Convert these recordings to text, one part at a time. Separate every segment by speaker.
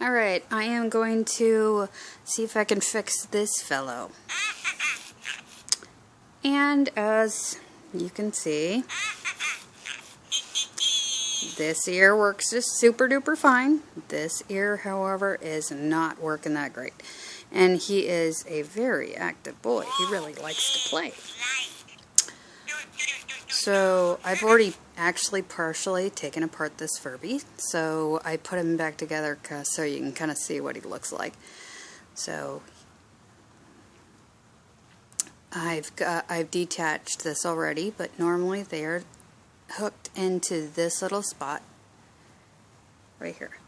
Speaker 1: Alright, I am going to see if I can fix this fellow. And as you can see, this ear works just super duper fine. This ear, however, is not working that great. And he is a very active boy. He really likes to play. So I've already actually partially taken apart this Furby. So I put him back together so you can kind of see what he looks like. So I've detached this already, but normally they are hooked into this little spot right here.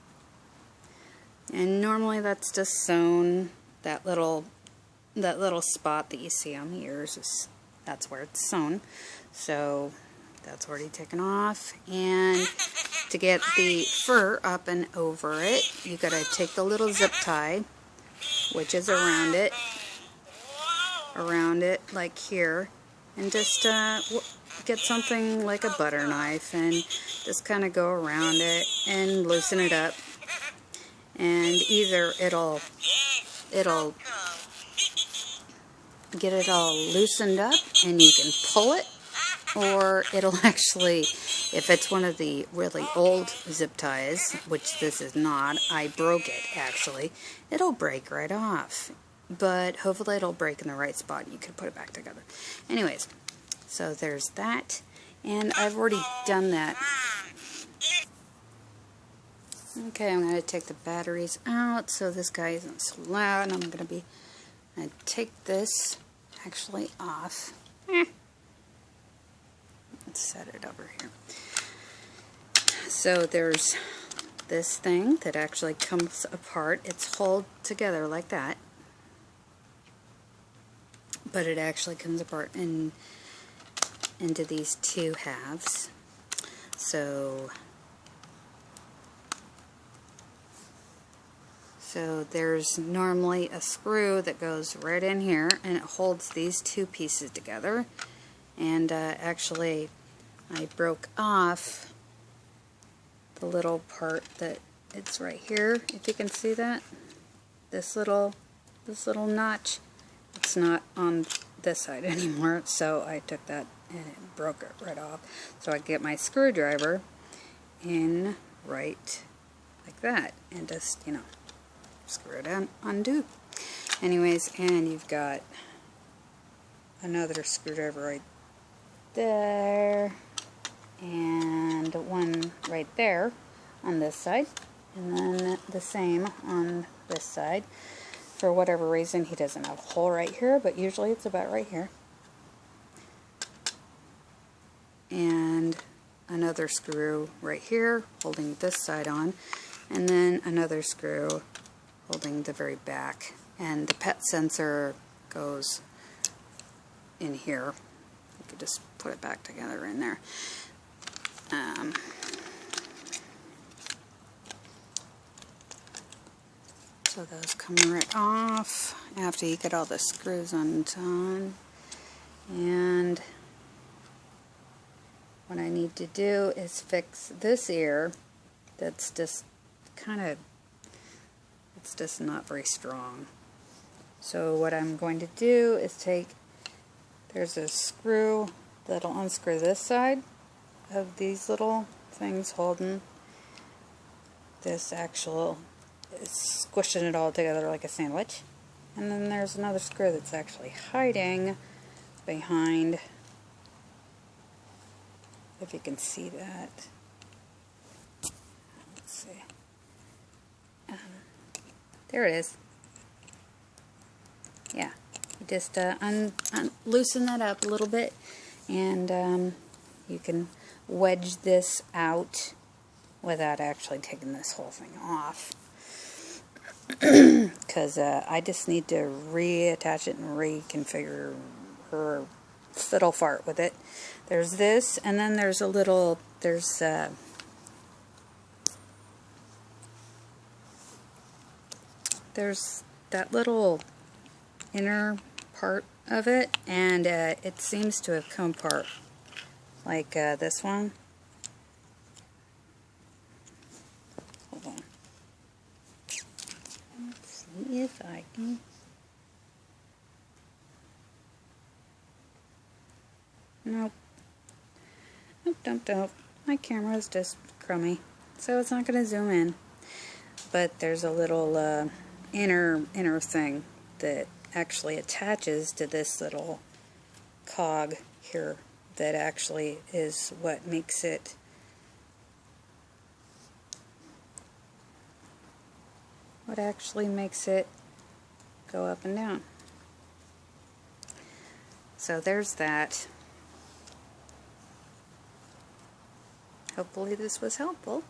Speaker 1: And normally that's just sewn. That little spot that you see on the ears that's where it's sewn. So that's already taken off. And to get the fur up and over it, you gotta take the little zip tie, which is around it like here, and just get something like a butter knife and just kind of go around it and loosen it up. And either it'll get it all loosened up and you can pull it, or it'll actually, if it's one of the really old zip ties, which this is not, I broke it actually, it'll break right off. But hopefully it'll break in the right spot and you can put it back together. Anyways, so there's that, and I've already done that. Okay, I'm going to take the batteries out so this guy isn't so loud. I'm going to take this actually off. Let's set it over here. So there's this thing that actually comes apart. It's held together like that, but it actually comes apart into these two halves. So there's normally a screw that goes right in here, and it holds these two pieces together. And actually, I broke off the little part that it's right here. If you can see that, this little notch, it's not on this side anymore. So I took that and it broke it right off. So I get my screwdriver in right like that, and just screw it undo. Anyways, and you've got another screwdriver right there, and one right there on this side, and then the same on this side. For whatever reason, he doesn't have a hole right here, but usually it's about right here. And another screw right here holding this side on, and then another screw holding the very back, and the pet sensor goes in here. You could just put it back together in there. So those come right off after you get all the screws undone. And what I need to do is fix this ear that's just it's just not very strong. So what I'm going to do is there's a screw that'll unscrew this side of these little things holding this actual, it's squishing it all together like a sandwich. And then there's another screw that's actually hiding behind, if you can see that. Let's see. There it is. Yeah, you just loosen that up a little bit, and you can wedge this out without actually taking this whole thing off. Because I just need to reattach it and reconfigure or fiddle fart with it. There's this, and then there's that little inner part of it, and it seems to have come apart like this one. Hold on. if I can. Nope. Nope. My camera is just crummy, so it's not going to zoom in. But there's a little inner thing that actually attaches to this little cog here that actually is what makes it go up and down. So there's that. Hopefully this was helpful.